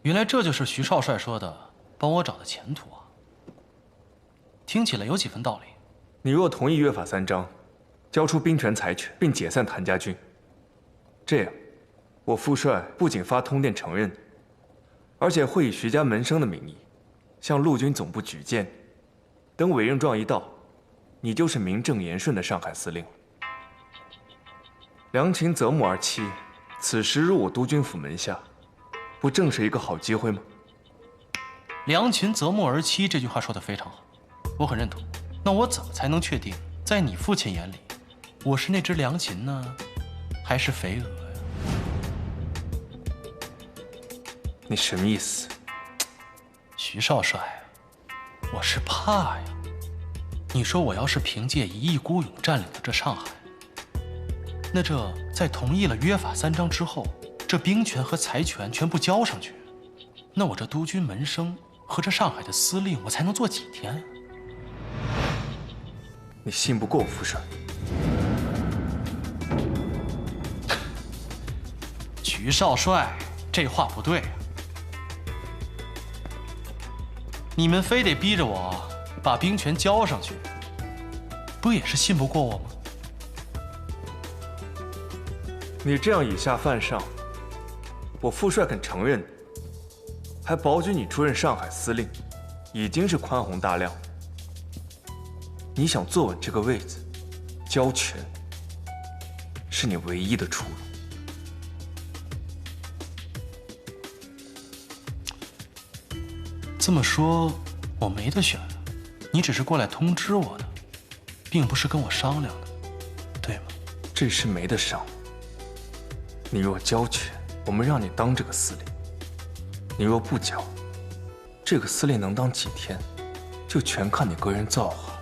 原来这就是徐少帅说的帮我找的前途啊！听起来有几分道理。你若同意约法三章，交出兵权财权，并解散谭家军，这样，我父帅不仅发通电承认，而且会以徐家门生的名义，向陆军总部举荐。等委任状一到，你就是名正言顺的上海司令了。良禽择木而栖，此时入我督军府门下，不正是一个好机会吗？良禽择木而栖这句话说得非常好，我很认同。那我怎么才能确定，在你父亲眼里，我是那只良禽呢，还是肥鹅呀？你什么意思？徐少帅，我是怕呀。你说我要是凭借一意孤勇占领了这上海，那这在同意了约法三章之后，这兵权和财权全部交上去，那我这督军门生和这上海的司令，我才能做几天？你信不过我父帅。徐少帅，这话不对啊！你们非得逼着我把兵权交上去，不也是信不过我吗？你这样以下犯上，我父帅肯承认，还保举你出任上海司令，已经是宽宏大量。你想坐稳这个位子，交权是你唯一的出路。这么说，我没得选，你只是过来通知我的，并不是跟我商量的，对吗？这事没得商。你若交权，我们让你当这个司令；你若不交，这个司令能当几天，就全看你个人造化。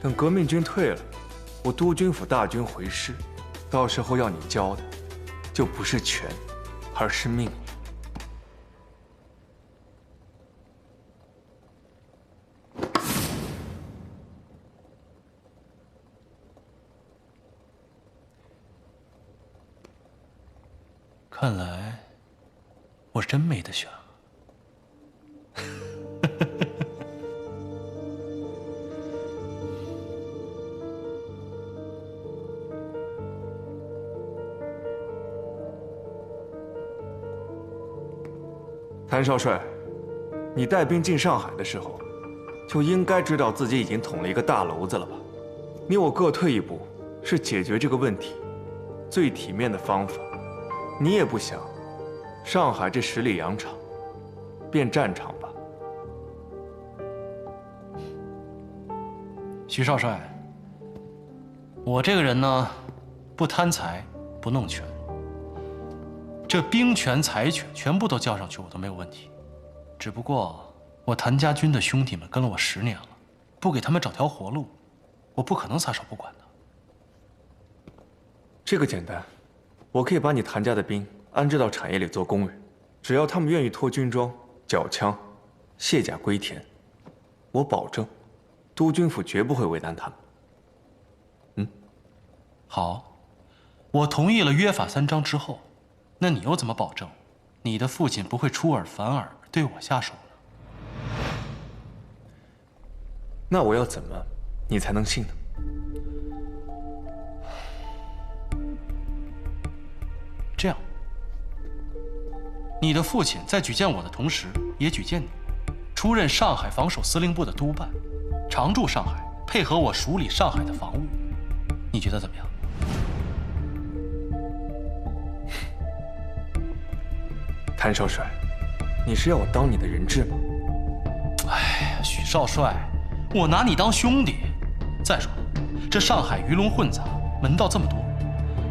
等革命军退了，我督军府大军回师，到时候要你交的，就不是权，而是命。看来我真没得选了。谭少帅，你带兵进上海的时候，就应该知道自己已经捅了一个大娄子了吧？你我各退一步，是解决这个问题最体面的方法。你也不想，上海这十里洋场变战场吧？徐少帅，我这个人呢，不贪财，不弄权。这兵权、财权全部都交上去，我都没有问题。只不过我谭家军的兄弟们跟了我10年了，不给他们找条活路，我不可能撒手不管的。这个简单，我可以把你谭家的兵安置到产业里做工人，只要他们愿意脱军装、缴枪、卸甲归田，我保证，督军府绝不会为难他们。好，我同意了约法三章之后，那你又怎么保证你的父亲不会出尔反尔对我下手呢？那我要怎么，你才能信呢？这样，你的父亲在举荐我的同时，也举荐你，出任上海防守司令部的督办，常驻上海，配合我处理上海的防务。你觉得怎么样？谭少帅，你是要我当你的人质吗？哎呀，许少帅，我拿你当兄弟。再说了，这上海鱼龙混杂，门道这么多，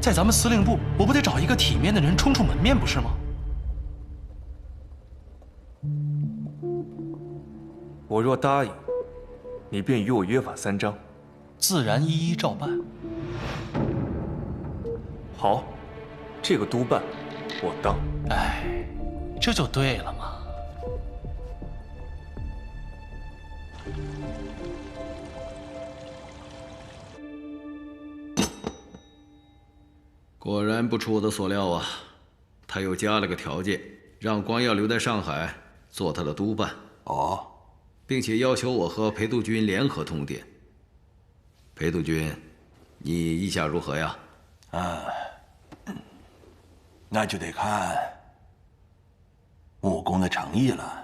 在咱们司令部，我不得找一个体面的人充充门面，不是吗？我若答应，你便与我约法三章，自然一一照办。好，这个督办我当。哎，这就对了嘛。果然不出我的所料啊，他又加了个条件，让光耀留在上海做他的督办。哦，并且要求我和裴督军联合通电。裴督军，你意下如何呀？那就得看穆公的诚意了。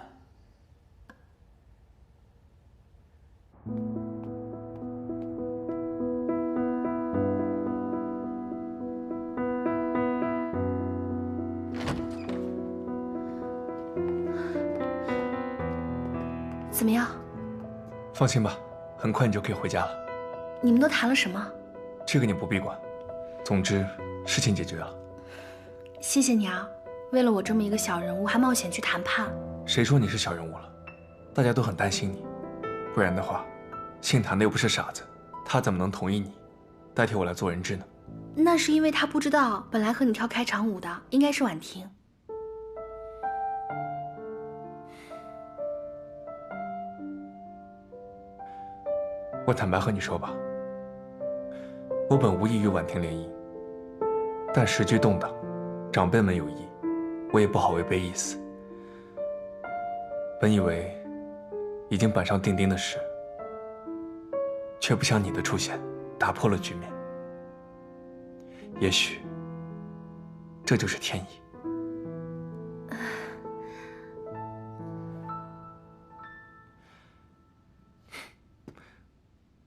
怎么样？放心吧，很快你就可以回家了。你们都谈了什么？这个你不必管。总之，事情解决了。谢谢你啊，为了我这么一个小人物，还冒险去谈判。谁说你是小人物了？大家都很担心你，不然的话，姓谭的又不是傻子，他怎么能同意你代替我来做人质呢？那是因为他不知道，本来和你跳开场舞的应该是婉婷。我坦白和你说吧，我本无意与婉婷联姻，但时局动荡，长辈们有意，我也不好违背意思。本以为已经板上钉钉的事，却不想你的出现打破了局面。也许这就是天意。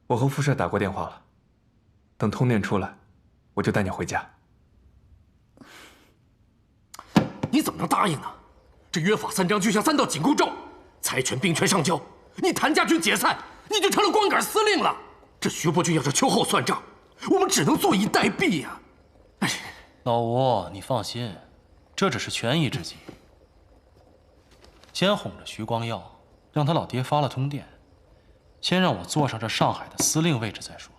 我和副帅打过电话了，等通电出来，我就带你回家。你怎么能答应呢？这约法三章就像3道紧箍咒，财权兵权上交，你谭家军解散，你就成了光杆司令了。这徐伯钧要是秋后算账，我们只能坐以待毙呀。哎，老吴，你放心，这只是权宜之计。先哄着徐光耀，让他老爹发了通电。先让我坐上这上海的司令位置再说。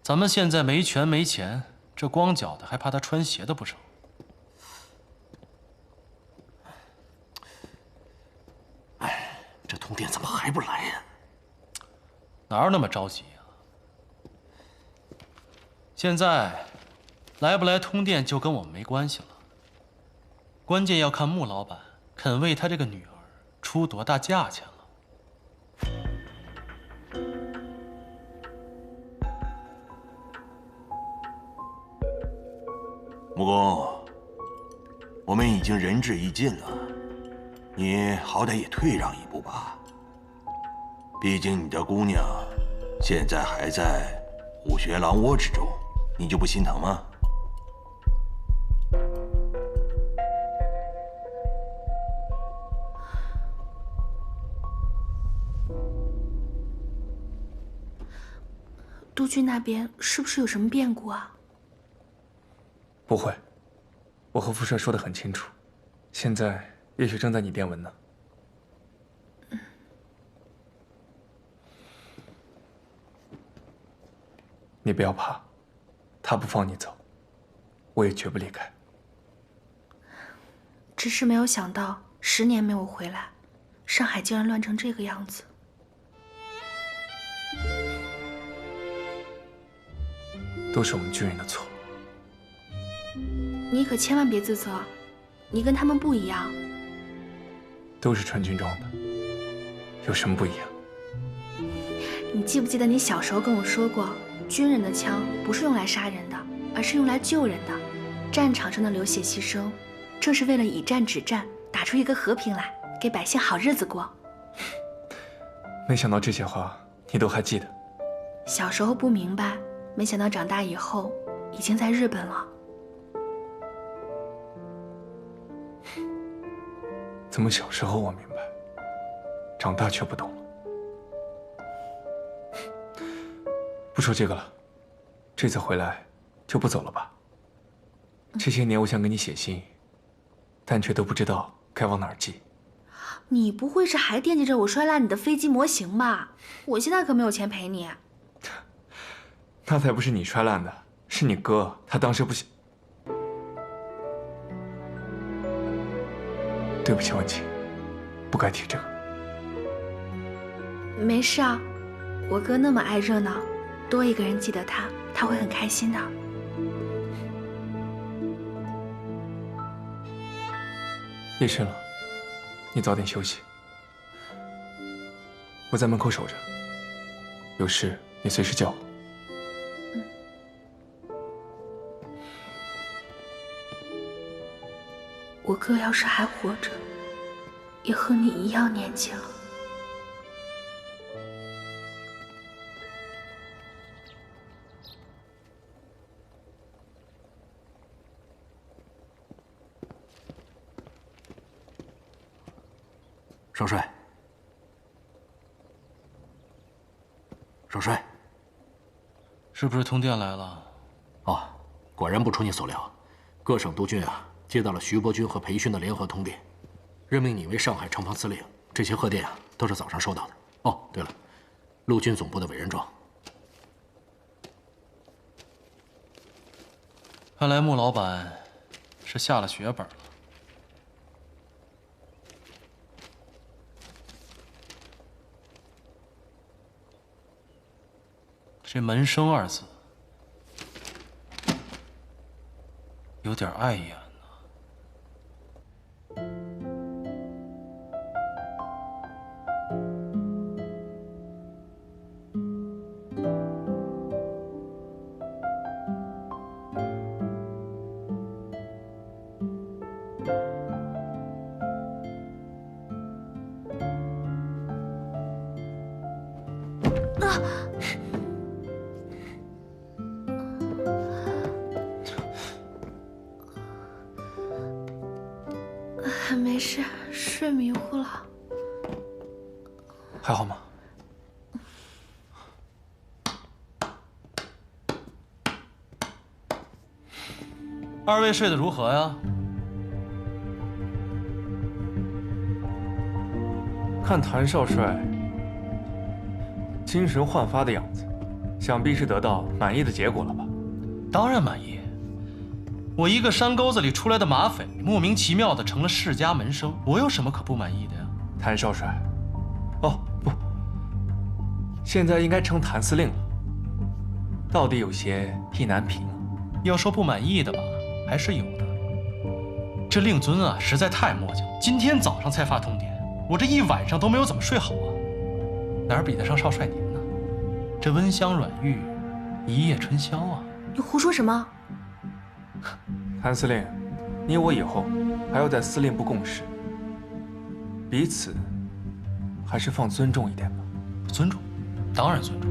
咱们现在没权没钱，这光脚的还怕他穿鞋的不成？哎，这通电怎么还不来呀？哪有那么着急呀？现在来不来通电就跟我们没关系了，关键要看穆老板肯为他这个女儿出多大价钱了。穆公，我们已经仁至义尽了，你好歹也退让一步吧。毕竟你的姑娘现在还在虎穴狼窝之中，你就不心疼吗？督军那边是不是有什么变故啊？不会，我和副帅说得很清楚，现在也许正在拟电文呢。你不要怕，他不放你走，我也绝不离开。只是没有想到10年没有回来，上海竟然乱成这个样子。都是我们军人的错。你可千万别自责，你跟他们不一样。都是穿军装的，有什么不一样？你记不记得你小时候跟我说过，军人的枪不是用来杀人的，而是用来救人的。战场上的流血牺牲，正是为了以战止战，打出一个和平来，给百姓好日子过。没想到这些话你都还记得。小时候不明白，没想到长大以后已经在日本了。怎么小时候我明白，长大却不懂了？不说这个了，这次回来就不走了吧？这些年我想给你写信，但却都不知道该往哪儿寄。你不会是还惦记着我摔烂你的飞机模型吧？我现在可没有钱赔你。那才不是你摔烂的，是你哥，他当时不想。对不起，婉晴，不该提这个。没事啊，我哥那么爱热闹，多一个人记得他，他会很开心的。夜深了，你早点休息，我在门口守着，有事你随时叫我。我哥要是还活着，也和你一样年纪了。少帅，少帅，是不是通电来了？哦，果然不出你所料，各省督军啊接到了徐伯钧和裴勋的联合通电，任命你为上海城防司令。这些贺电啊都是早上收到的。哦，对了，陆军总部的委任状。看来穆老板是下了血本了。这门生二字，有点碍眼呢。没事，睡迷糊了。还好吗？二位睡得如何呀？看谭少帅精神焕发的样子，想必是得到满意的结果了吧？当然满意。我一个山沟子里出来的马匪，莫名其妙的成了世家门生，我有什么可不满意的呀？谭少帅，哦不，现在应该称谭司令了，到底有些意难平。要说不满意的吧，还是有的。这令尊啊，实在太磨叽了，今天早上才发通电，我这一晚上都没有怎么睡好啊，哪儿比得上少帅您呢？这温香软玉，一夜春宵啊！你胡说什么？谭司令，你我以后还要在司令部共事，彼此还是放尊重一点吧。尊重，当然尊重。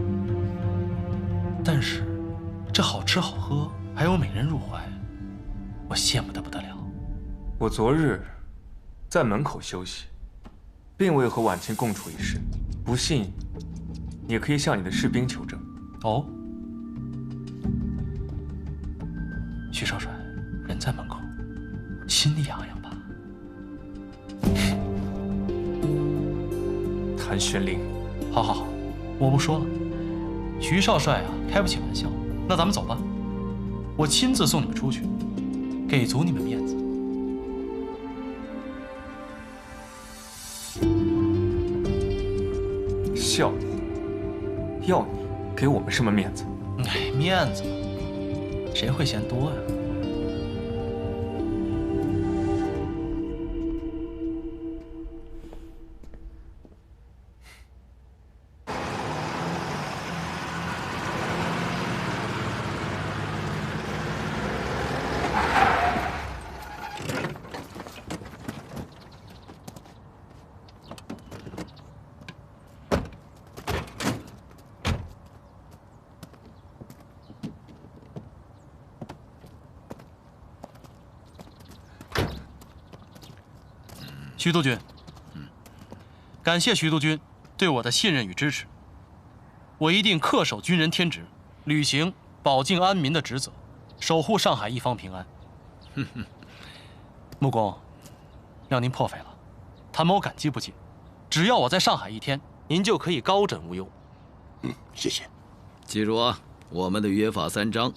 但是，这好吃好喝，还有美人入怀，我羡慕得不得了。我昨日在门口休息，并未和婉清共处一室，不信，也可以向你的士兵求证。哦，徐少帅。人在门口，心里痒痒吧？谭玄龄，好好好，我不说了。徐少帅啊，开不起玩笑。那咱们走吧，我亲自送你们出去，给足你们面子。笑你，要你给我们什么面子？哎，面子嘛，谁会嫌多呀？徐督军，感谢徐督军对我的信任与支持，我一定恪守军人天职，履行保境安民的职责，守护上海一方平安。穆公，让您破费了，谭某感激不尽。只要我在上海一天，您就可以高枕无忧。谢谢。记住啊，我们的约法3章，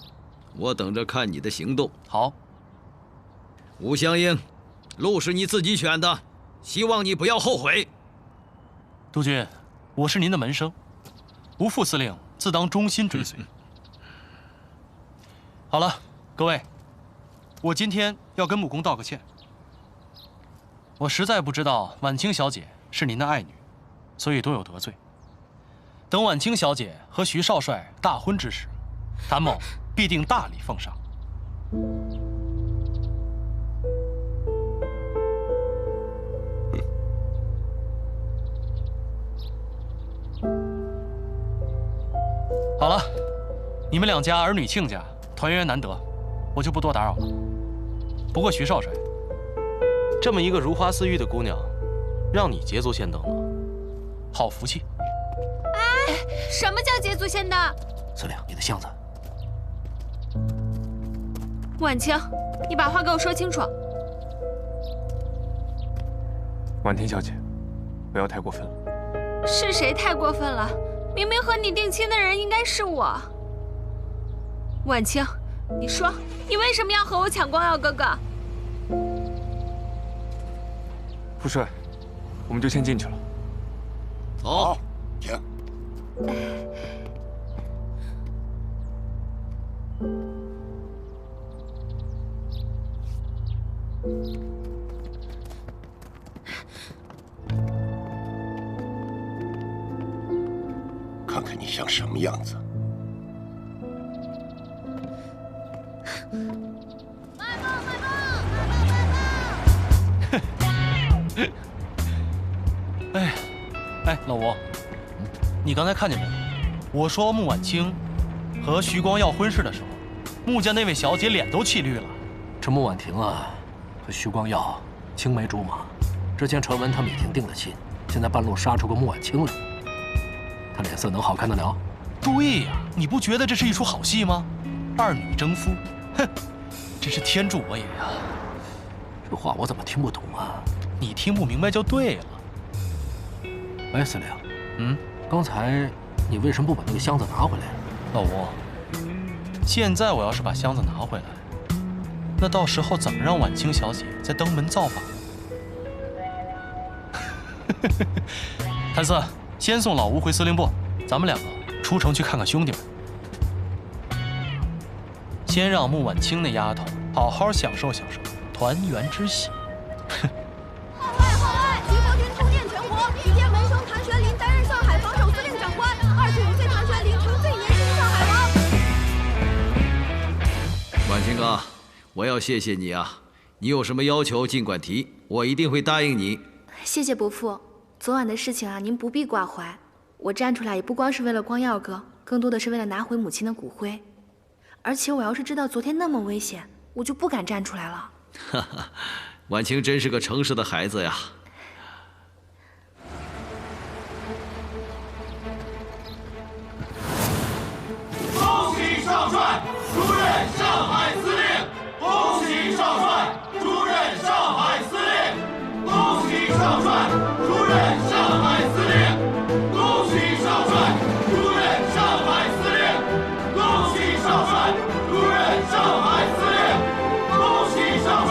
我等着看你的行动。好。吴湘英，路是你自己选的，希望你不要后悔。督军，我是您的门生，吴副司令自当忠心追随。好了，各位，我今天要跟穆公道个歉。我实在不知道婉清小姐是您的爱女，所以多有得罪。等婉清小姐和徐少帅大婚之时，谭某必定大礼奉上。好了，你们两家儿女亲家团圆难得，我就不多打扰了。不过徐少帅，这么一个如花似玉的姑娘，让你捷足先登了，好福气。哎，什么叫捷足先登？司令，你的箱子。婉清，你把话给我说清楚。婉婷小姐，不要太过分了。是谁太过分了？明明和你定亲的人应该是我。婉清，你说，你为什么要和我抢光耀哥哥？副帅，我们就先进去了。走，停。看看你像什么样子！哎，老吴，你刚才看见没有？我说穆婉清和徐光耀婚事的时候，穆家那位小姐脸都气绿了。这穆婉婷啊，和徐光耀青梅竹马，之前传闻他们已经定了亲，现在半路杀出个穆婉清来，他脸色能好看得了？对呀，你不觉得这是一出好戏吗？二女争夫，哼，真是天助我也呀！这话我怎么听不懂啊？你听不明白就对了。哎，司令，刚才你为什么不把那个箱子拿回来？老吴，现在我要是把箱子拿回来，那到时候怎么让婉清小姐再登门造访呢？谭四，先送老吴回司令部，咱们两个出城去看看兄弟们。先让穆婉清那丫头好好享受享受团圆之喜。号外！徐国军通电全国，今天门生谭玄林担任上海防守司令长官，25岁谭玄林成最年轻上海王。婉清哥，我要谢谢你啊！你有什么要求尽管提，我一定会答应你。谢谢伯父，昨晚的事情啊，您不必挂怀。我站出来也不光是为了光耀哥，更多的是为了拿回母亲的骨灰。而且我要是知道昨天那么危险，我就不敢站出来了。哈哈，婉清真是个诚实的孩子呀。恭喜少帅出任上海司令！恭喜少帅出任上海司令！恭喜少帅出任上海司令！恭喜少帅出任上海司令！恭喜少帅出任上海司令！恭喜少帅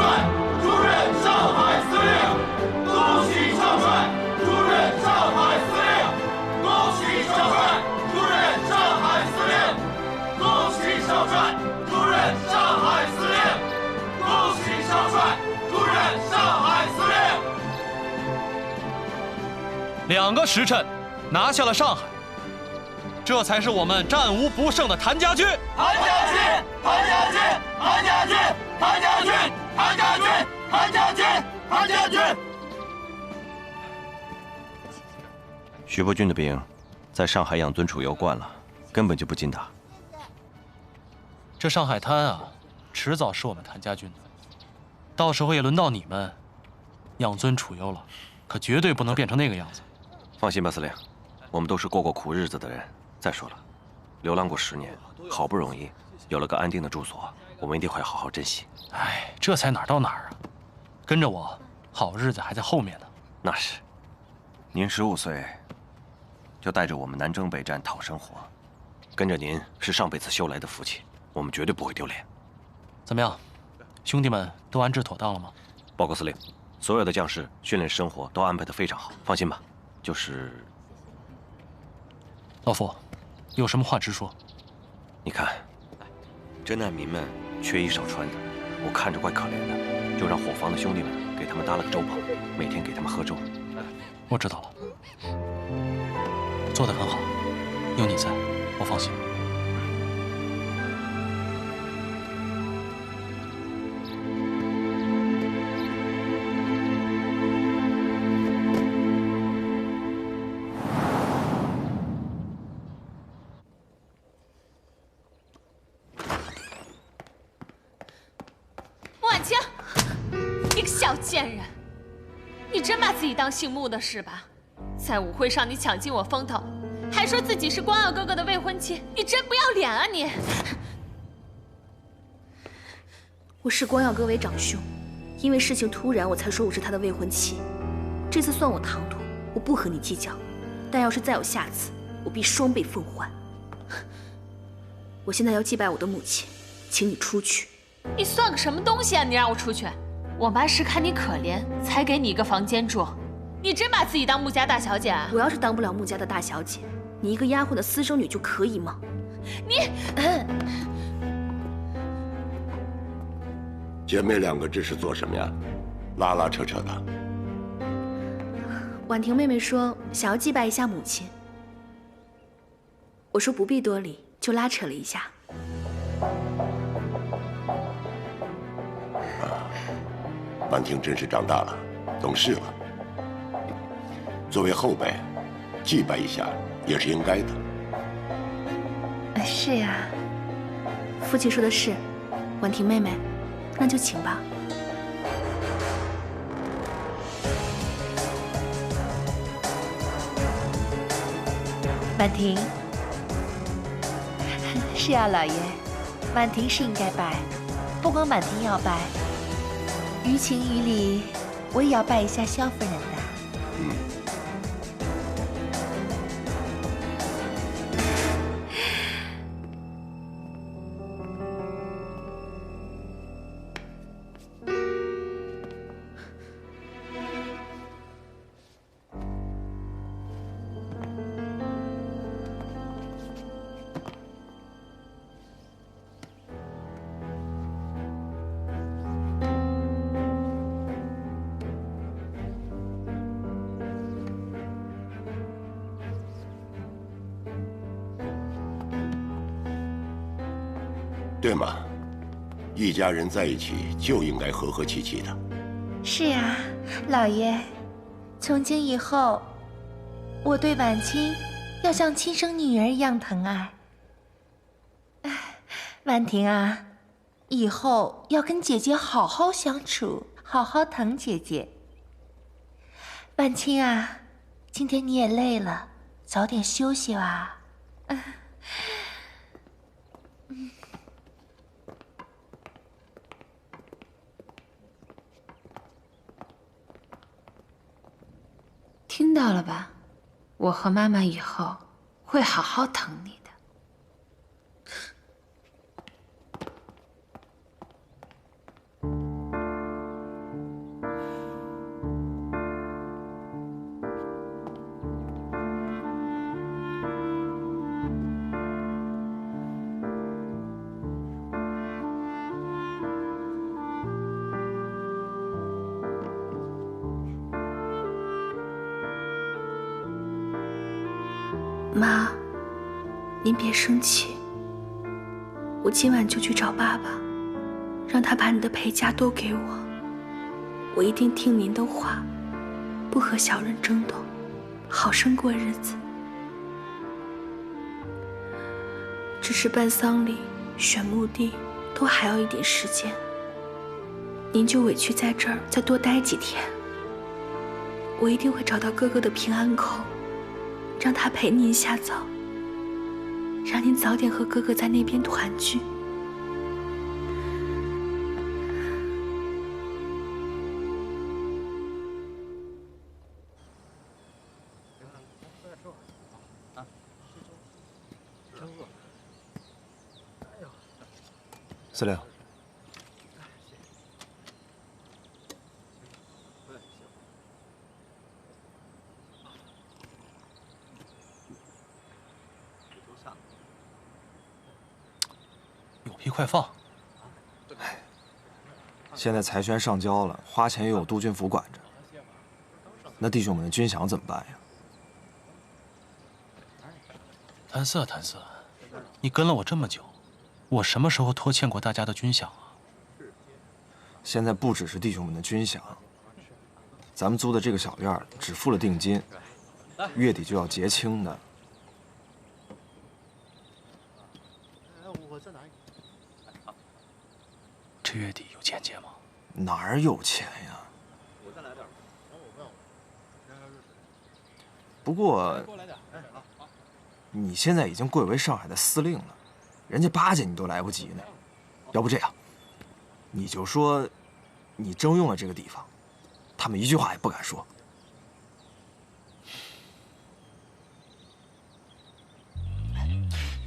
出任上海司令！恭喜少帅出任上海司令！恭喜少帅出任上海司令！恭喜少帅出任上海司令！恭喜少帅出任上海司令2个时辰，拿下了上海，这才是我们战无不胜的谭家军。谭家军，谭家军，谭家军，谭家军，谭家军，谭家军，谭家军。徐伯钧的兵在上海养尊处优惯了，根本就不禁打。这上海滩啊，迟早是我们谭家军的，到时候也轮到你们养尊处优了，可绝对不能变成那个样子。放心吧，司令，我们都是过苦日子的人。再说了，流浪过10年，好不容易有了个安定的住所，我们一定会好好珍惜。哎，这才哪儿到哪儿啊！跟着我，好日子还在后面呢。那是，您15岁就带着我们南征北战讨生活，跟着您是上辈子修来的福气，我们绝对不会丢脸。怎么样，兄弟们都安置妥当了吗？报告司令，所有的将士训练生活都安排得非常好，放心吧。就是老傅，有什么话直说。你看，这难民们缺衣少穿的，我看着怪可怜的，就就让伙房的兄弟们给他们搭了个粥棚，每天给他们喝粥。我知道了，做得很好，有你在，我放心。婉清，你个小贱人，你真把自己当姓穆的是吧？在舞会上你抢尽我风头，还说自己是光耀哥哥的未婚妻，你真不要脸啊你！我视光耀哥为长兄，因为事情突然，我才说我是他的未婚妻。这次算我唐突，我不和你计较。但要是再有下次，我必双倍奉还。我现在要祭拜我的母亲，请你出去。你算个什么东西啊！你让我出去？我妈是看你可怜，才给你一个房间住。你真把自己当穆家大小姐啊？我要是当不了穆家的大小姐，你一个丫鬟的私生女就可以吗？你，姐妹两个这是做什么呀？拉拉扯扯的。婉婷妹妹说想要祭拜一下母亲，我说不必多礼，就拉扯了一下。婉婷真是长大了，懂事了。作为后辈，祭拜一下也是应该的。是呀，父亲说的是，婉婷妹妹，那就请吧。婉婷，是啊，老爷，婉婷是应该拜，不光婉婷要拜，于情于理，我也要拜一下萧夫人的。对嘛，一家人在一起就应该和和气气的。是啊，老爷，从今以后，我对婉清要像亲生女儿一样疼爱。婉婷啊，以后要跟姐姐好好相处，好好疼姐姐。婉清啊，今天你也累了，早点休息吧。听到了吧？我和妈妈以后会好好疼你的。妈，您别生气，我今晚就去找爸爸，让他把你的陪嫁都给我。我一定听您的话，不和小人争斗，好生过日子。只是办丧礼、选墓地都还要一点时间，您就委屈在这儿再多待几天。我一定会找到哥哥的平安口。让他陪您下早，让您早点和哥哥在那边团聚。司令，有屁快放！现在财权上交了，花钱又有督军府管着，那弟兄们的军饷怎么办呀？谭色，谭色，你跟了我这么久，我什么时候拖欠过大家的军饷啊？现在不只是弟兄们的军饷，咱们租的这个小院只付了定金，月底就要结清的。这月底有钱结吗？哪儿有钱呀？不过，你现在已经贵为上海的司令了，人家巴结你都来不及呢。要不这样，你就说你征用了这个地方，他们一句话也不敢说。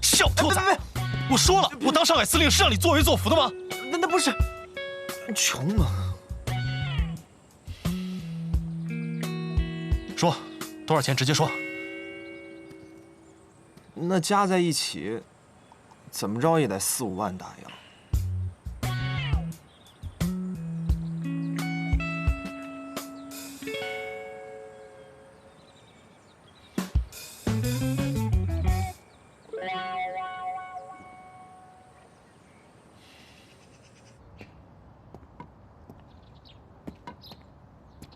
小兔崽！我说了，我当上海司令是让你作威作福的吗？那不是，穷嘛。说，多少钱直接说。那加在一起，怎么着也得4、5万大洋。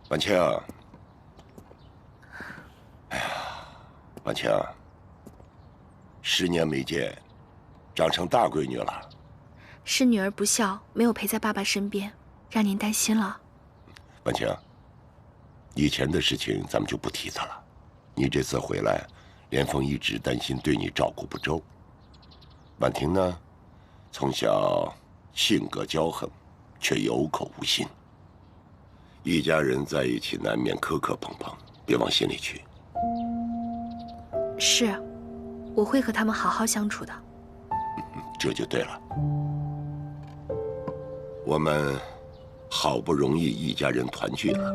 婉清，哎呀，婉清，10年没见，长成大闺女了。是女儿不孝，没有陪在爸爸身边，让您担心了。婉清，以前的事情咱们就不提它了。你这次回来，连峰一直担心对你照顾不周。婉婷呢，从小性格骄横，却有口无心。一家人在一起难免磕磕碰碰，别往心里去。是，我会和他们好好相处的。这就对了。我们好不容易一家人团聚了，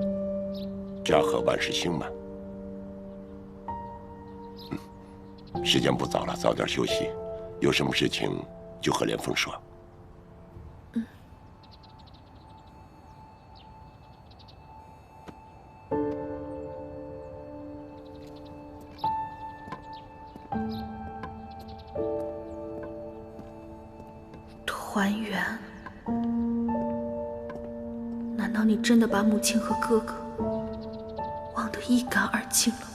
家和万事兴嘛。时间不早了，早点休息。有什么事情就和连峰说。团圆？难道你真的把母亲和哥哥忘得一干二净了吗？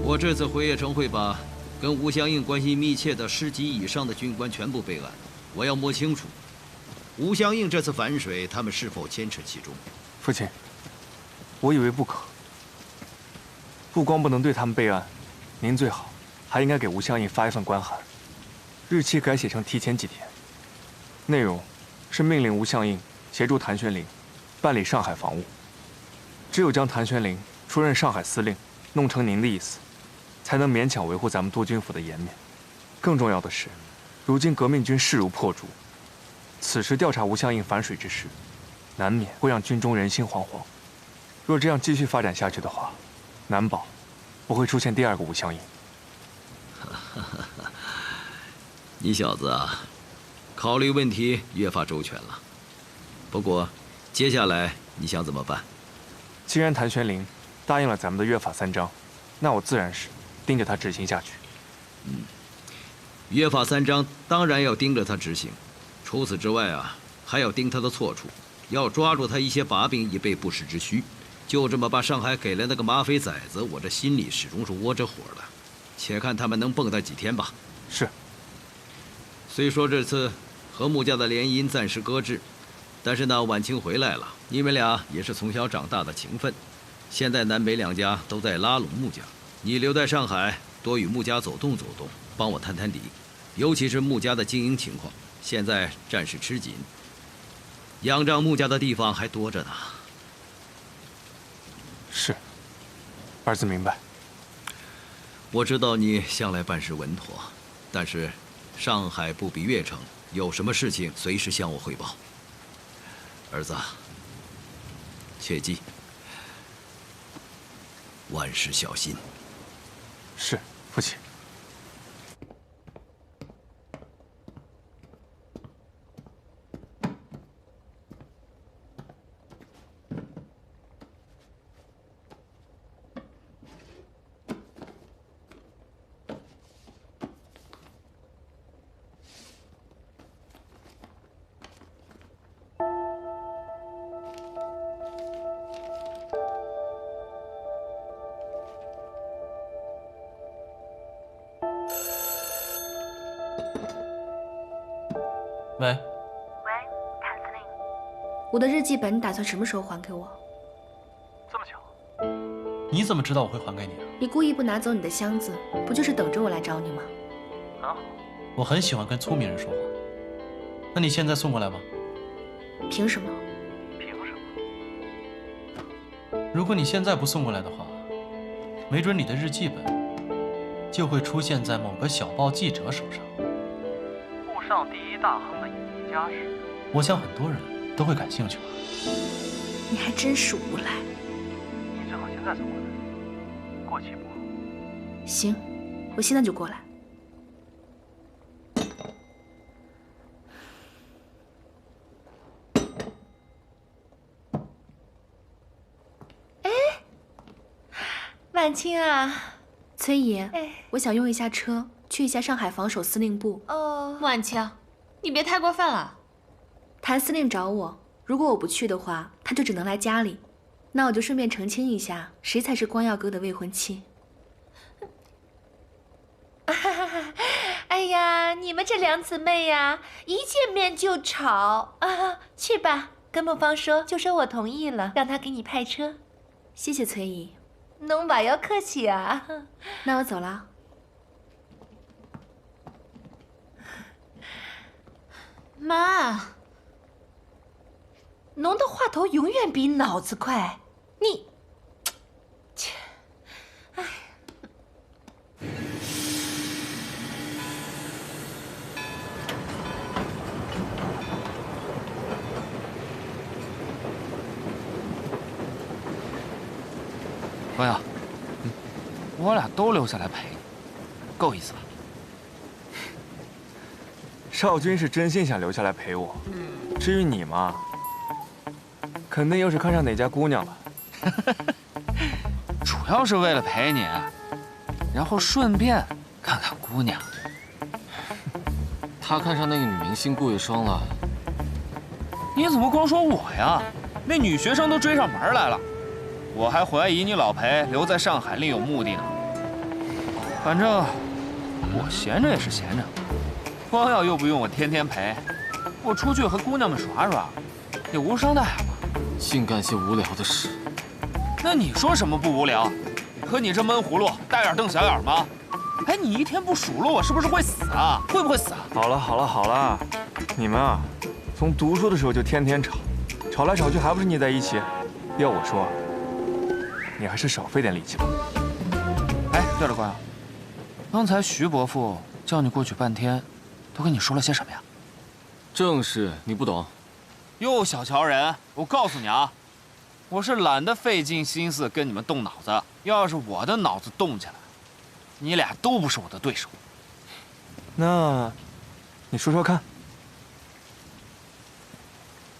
我这次回邺城会把跟吴相应关系密切的10级以上的军官全部备案，我要摸清楚吴相应这次反水，他们是否牵扯其中。父亲，我以为不可。不光不能对他们备案，您最好还应该给吴相应发一份官函，日期改写成提前几天，内容是命令吴相应协助谭玄龄办理上海防务。只有将谭玄龄出任上海司令弄成您的意思，才能勉强维护咱们督军府的颜面。更重要的是，如今革命军势如破竹，此时调查吴相应反水之事，难免会让军中人心惶惶。若这样继续发展下去的话，难保不会出现第2个吴相应。你小子啊，考虑问题越发周全了。不过，接下来你想怎么办？既然谭玄龄答应了咱们的约法3章，那我自然是盯着他执行下去。约法3章当然要盯着他执行，除此之外啊，还要盯他的错处，要抓住他一些把柄，以备不时之需。就这么把上海给了那个马匪崽子，我这心里始终是窝着火的。且看他们能蹦跶几天吧。是。虽说这次和穆家的联姻暂时搁置，但是呢，婉清回来了，你们俩也是从小长大的情分。现在南北2家都在拉拢穆家，你留在上海，多与穆家走动走动，帮我探探底，尤其是穆家的经营情况，现在暂时吃紧，仰仗穆家的地方还多着呢。是，儿子明白。我知道你向来办事稳妥，但是上海不比邺城，有什么事情随时向我汇报。儿子，切记，万事小心。是，父亲。喂，谭司令，我的日记本你打算什么时候还给我？这么巧，你怎么知道我会还给你啊？你故意不拿走你的箱子，不就是等着我来找你吗？很好，我很喜欢跟聪明人说话。那你现在送过来吧。凭什么？凭什么？如果你现在不送过来的话，没准你的日记本就会出现在某个小报记者手上。沪上第一大亨的隐秘家事，我想很多人都会感兴趣吧。你还真是无赖。你最好现在送过来，过期不好。行，我现在就过来。婉清啊，崔姨，我想用一下车去一下上海防守司令部。哦，婉清，你别太过分了。谭司令找我，如果我不去的话，他就只能来家里。那我就顺便澄清一下，谁才是光耀哥的未婚妻。哎呀，你们这两姊妹呀，一见面就吵啊！去吧，跟孟芳说，就说我同意了，让他给你派车。谢谢崔姨。侬不要客气啊。那我走了。妈，侬的话头永远比脑子快。你，切，哎。光耀，我俩都留下来陪你，够意思吧？少君是真心想留下来陪我，至于你嘛，肯定又是看上哪家姑娘了。主要是为了陪你，然后顺便看看姑娘。他看上那个女明星顾月霜了。你怎么光说我呀？那女学生都追上门来了。我还怀疑你老裴留在上海另有目的呢。反正我闲着也是闲着，光耀又不用我天天陪，我出去和姑娘们耍耍，也无伤大雅嘛。净干些无聊的事。那你说什么不无聊？和你这闷葫芦，大眼瞪小眼吗？哎，你一天不数落我，是不是会死啊？会不会死啊？好了好了好了，你们啊，从读书的时候就天天吵，吵来吵去还不是腻在一起？要我说，你还是少费点力气吧。哎，对了，光耀，刚才徐伯父叫你过去半天，都跟你说了些什么呀？正事你不懂。又小瞧人！我告诉你啊，我是懒得费尽心思跟你们动脑子。要是我的脑子动起来，你俩都不是我的对手。那，你说说看。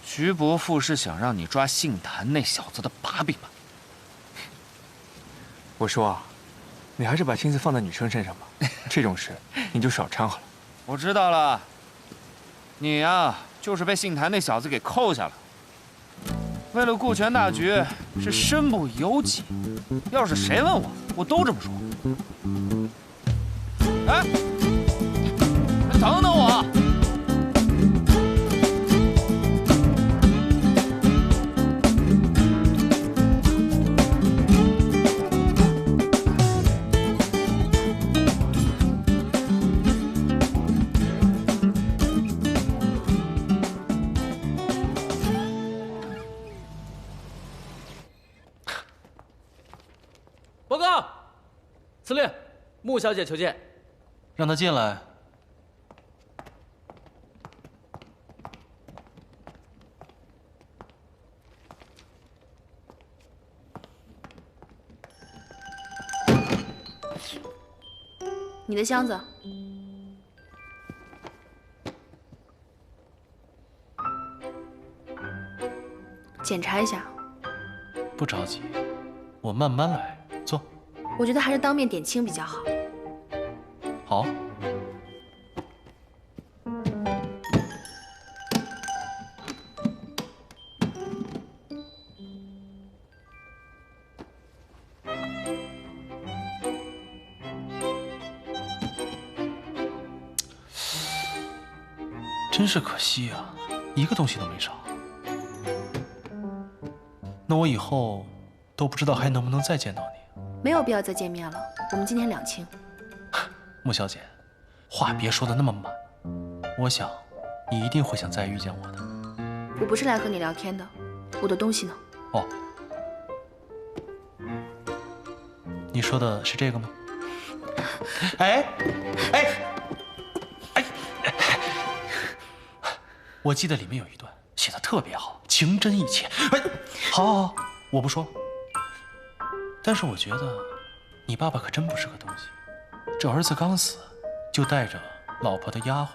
徐伯父是想让你抓杏坛那小子的把柄吧？我说啊，你还是把心思放在女生身上吧，这种事你就少掺和了。我知道了，你呀，就是被杏坛那小子给扣下了。为了顾全大局，是身不由己。要是谁问我，我都这么说。哎，等等我！报告，司令，穆小姐求见。让她进来。你的箱子。检查一下。不着急，我慢慢来。坐。我觉得还是当面点清比较好。好。真是可惜啊，一个东西都没少。那我以后都不知道还能不能再见到你。没有必要再见面了，我们今天两清。穆小姐，话别说的那么满，我想你一定会想再遇见我的。我不是来和你聊天的，我的东西呢？哦，你说的是这个吗？哎，我记得里面有一段写的特别好，情真意切。哎，好，我不说。但是我觉得，你爸爸可真不是个东西。这儿子刚死，就带着老婆的丫鬟，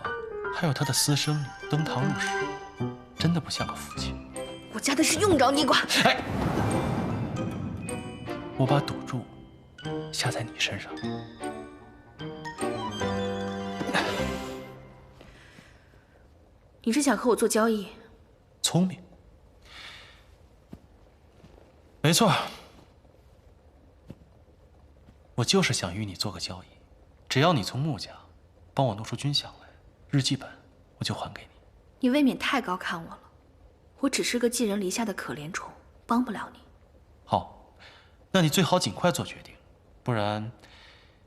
还有他的私生女登堂入室，真的不像个父亲。我家的事用不着你管。哎，我把赌注下在你身上。你是想和我做交易？聪明，没错。我就是想与你做个交易，只要你从穆家帮我弄出军饷来，日记本我就还给你。你未免太高看我了，我只是个寄人篱下的可怜虫，帮不了你。好，那你最好尽快做决定，不然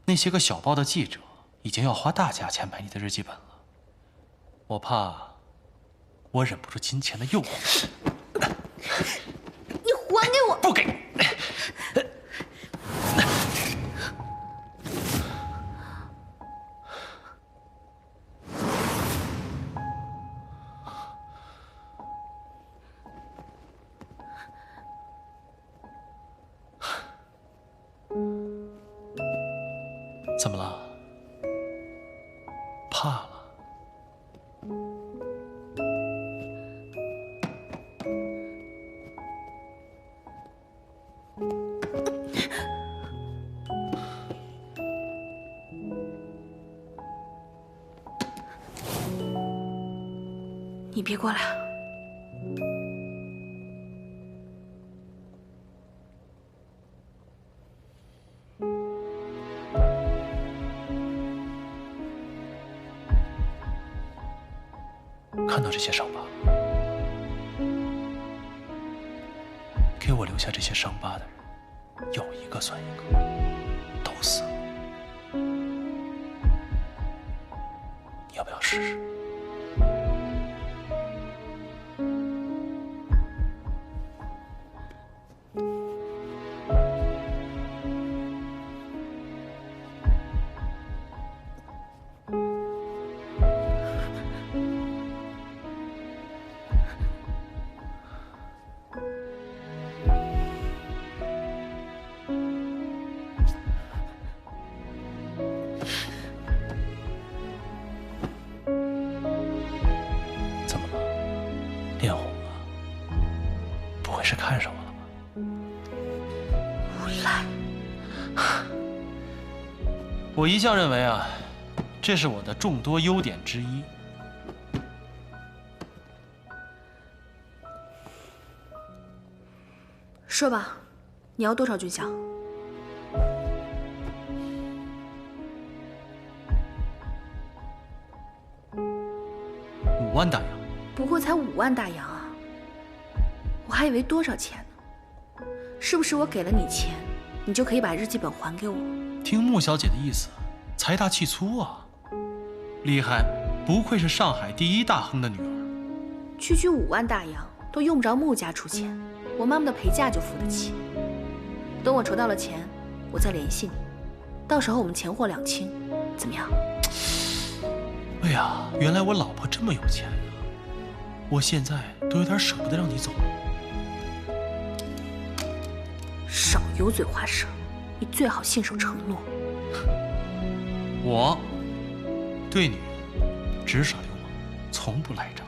那些个小报的记者已经要花大价钱买你的日记本了，我怕我忍不住金钱的诱惑。你还给我！不给。怎么了？怕了？你别过来！看到这些伤疤，给我留下这些伤疤的人，有一个算一个，都死了。你要不要试试？脸红了，不会是看上我了吧？无赖！我一向认为啊，这是我的众多优点之一。说吧，你要多少军饷？5万大洋。不过才5万大洋啊！我还以为多少钱呢？是不是我给了你钱，你就可以把日记本还给我？听穆小姐的意思，财大气粗啊！厉害，不愧是上海第一大亨的女儿。区区5万大洋都用不着穆家出钱，我妈妈的陪嫁就付得起。等我筹到了钱，我再联系你，到时候我们钱货两清，怎么样？哎呀，原来我老婆这么有钱呀！我现在都有点舍不得让你走。少油嘴滑舌，你最好信守承诺。我对女人只耍流氓，从不赖账。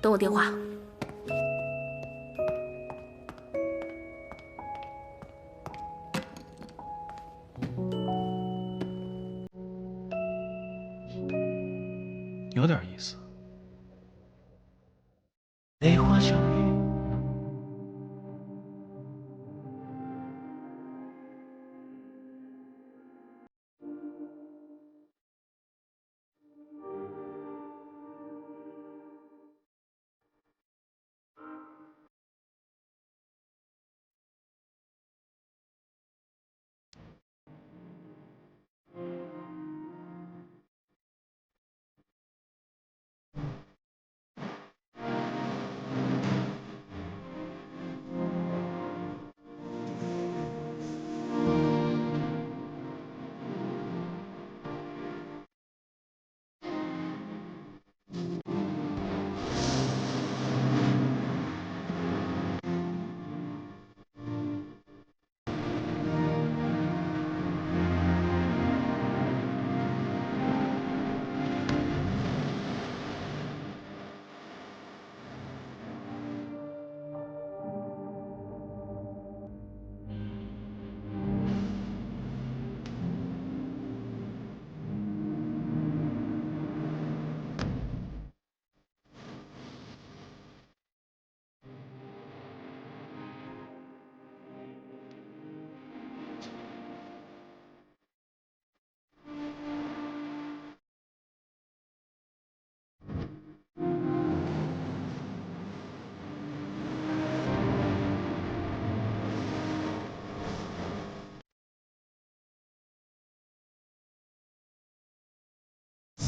等我电话。有点意思。泪花相遇。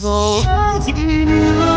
走。